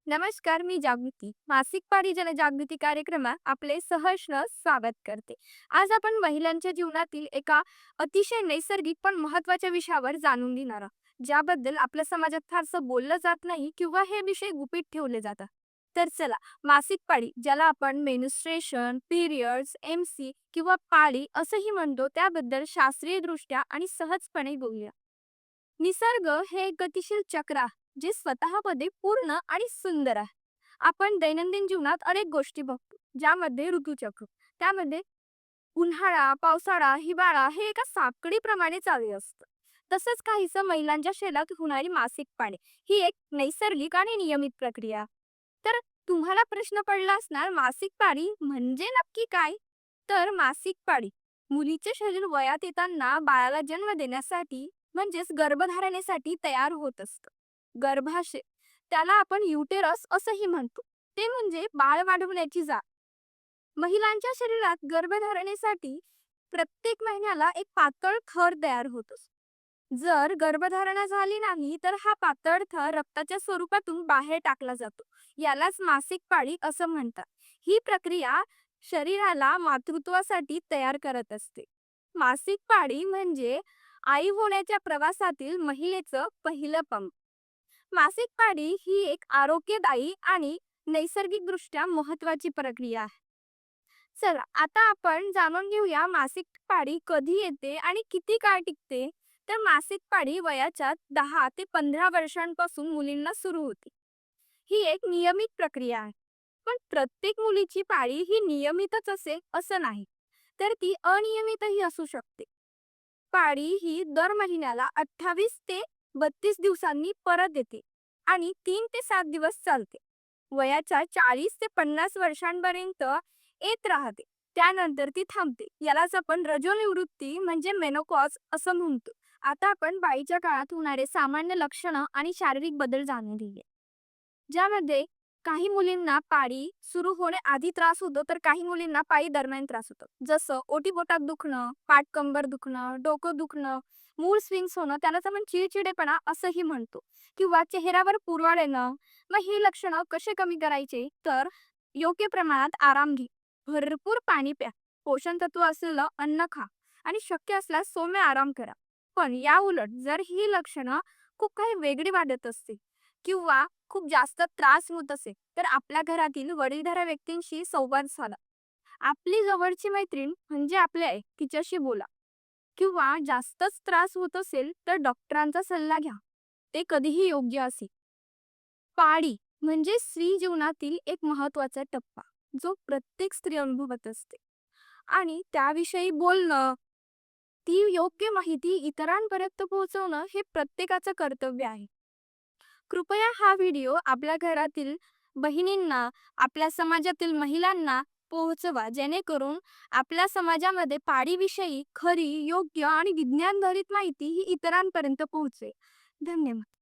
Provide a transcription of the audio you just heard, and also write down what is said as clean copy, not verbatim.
नमस्कार, मी जागृती. मासिक पाळी जनजागृती कार्यक्रमात आपले सहर्ष स्वागत करते. आज आपण महिलांच्या जीवनातील एका अतिशय नैसर्गिक पण महत्त्वाच्या विषयावर जाणून घेणार आहोत, ज्याबद्दल आपल्या समाजात फारसं बोललं जात नाही किंवा हे विषय गुपित ठेवले जातात. तर चला, मासिक पाळी, ज्याला आपण मेन्स्ट्रुएशन, पिरियड्स, एमसी किंवा पाळी असंही म्हणतो, त्याबद्दल शास्त्रीयदृष्ट्या आणि सहजपणे बोलूया. निसर्ग हे एक गतिशील चक्र आहे, जे स्वतःमध्ये पूर्ण आणि सुंदर आहे. आपण दैनंदिन जीवनात अनेक गोष्टी बघतो, ज्यामध्ये ऋतुचक्र, त्यामध्ये उन्हाळा, पावसाळा, हिवाळा हे एका साखळीप्रमाणे चालू असतं. तसंच काहीसं महिलांच्या शरीरात होणारी मासिक पाळी ही एक नैसर्गिक आणि नियमित प्रक्रिया. तर तुम्हाला प्रश्न पडला असणार, मासिक पाळी म्हणजे नक्की काय? तर मासिक पाळी मुलीचे शरीर वयात येताना बाळाला जन्म देण्यासाठी म्हणजेच गर्भधारणेसाठी तयार होत असतं. गर्भाशय, त्याला आपण युटेरस असंही म्हणतो, ते म्हणजे बाळ वाढवण्याची जागा. महिलांच्या शरीरात गर्भधारणेसाठी प्रत्येक महिन्याला एक पातळ थर तयार होतो. जर गर्भधारणा झाली नाही तर हा पातळ थर रक्ताच्या स्वरूपातून बाहेर टाकला जातो. यालाच मासिक पाळी असं म्हणतात. ही प्रक्रिया शरीराला मातृत्वासाठी तयार करत असते. मासिक पाळी म्हणजे आई होण्याच्या प्रवासातील महिलेचं पहिलं पाऊल. मासिक पाळी ही एक आरोग्यदायी आणि नैसर्गिकदृष्ट्या महत्वाची प्रक्रिया आहे. चला, आता आपण जाणून घेऊया मासिक पाळी कधी येते आणि किती काळ टिकते. तर मासिक पाळी वयाच्या 10 ते 15 वर्षांपासून मुलींना सुरू होते. ही एक नियमित प्रक्रिया आहे. पण प्रत्येक मुलीची पाळी ही नियमितच असेल असं नाही, तर ती अनियमितही असू शकते. पाळी ही दर महिन्याला 28 ते 32 दिवसांनी परत येते आणि 3 ते 7 दिवस चालते. वयाच्या 40 ते 50 वर्षांपर्यंत येत राहते. त्यानंतर ती थांबते. यालाच आपण रजोनिवृत्ती म्हणजे मेनोपॉज असं म्हणतो. आता आपण बाईच्या काळात होणारे सामान्य लक्षणं आणि शारीरिक बदल जाणून घेऊया. ज्यामध्ये काही मुलींना पाळी सुरू होण्याआधी त्रास होतो, तर काही मुलींना पाळी दरम्यान त्रास होतो. जसं ओटीपोटात दुखणं, पाठ कंबर दुखणं, डोकं दुखणं, मूड स्विंग्स होणं, त्यालाच आपण चिडचिडेपणा असंही म्हणतो, किंवा चेहऱ्यावर पुरळ येणं. मग ही लक्षणं कसे कमी करायचे? तर योग्य प्रमाणात आराम घे, भरपूर पाणी प्या, पोषण तत्व असलेलं अन्न खा आणि शक्य असल्यास सौम्य आराम करा. पण या उलट जर ही लक्षणं खूप काही वेगळी वाटत असतील किंवा खूप जास्त त्रास होत असेल, तर आपल्या घरातील वडीलधाऱ्या व्यक्तींशी संवाद साधा. आपली जवळची मैत्रीण म्हणजे आपली आई, तिच्याशी बोला. किंवा जास्तच त्रास होत असेल तर डॉक्टरांचा सल्ला घ्या. ते कधीही योग्य असेल. पाळी म्हणजे स्त्री जीवनातील एक महत्वाचा टप्पा, जो प्रत्येक स्त्री अनुभवत असते, आणि त्याविषयी बोलणं, ती योग्य माहिती इतरांपर्यंत पोहोचवणं हे प्रत्येकाचं कर्तव्य आहे. कृपया हा व्हिडिओ आपल्या घरातील बहिणींना, आपल्या समाजातील महिलांना पोहोचवा, जेणेकरून आपल्या समाजामध्ये पाळीविषयी खरी, योग्य आणि विज्ञानभरित माहिती ही इतरांपर्यंत पोहोचेल. धन्यवाद.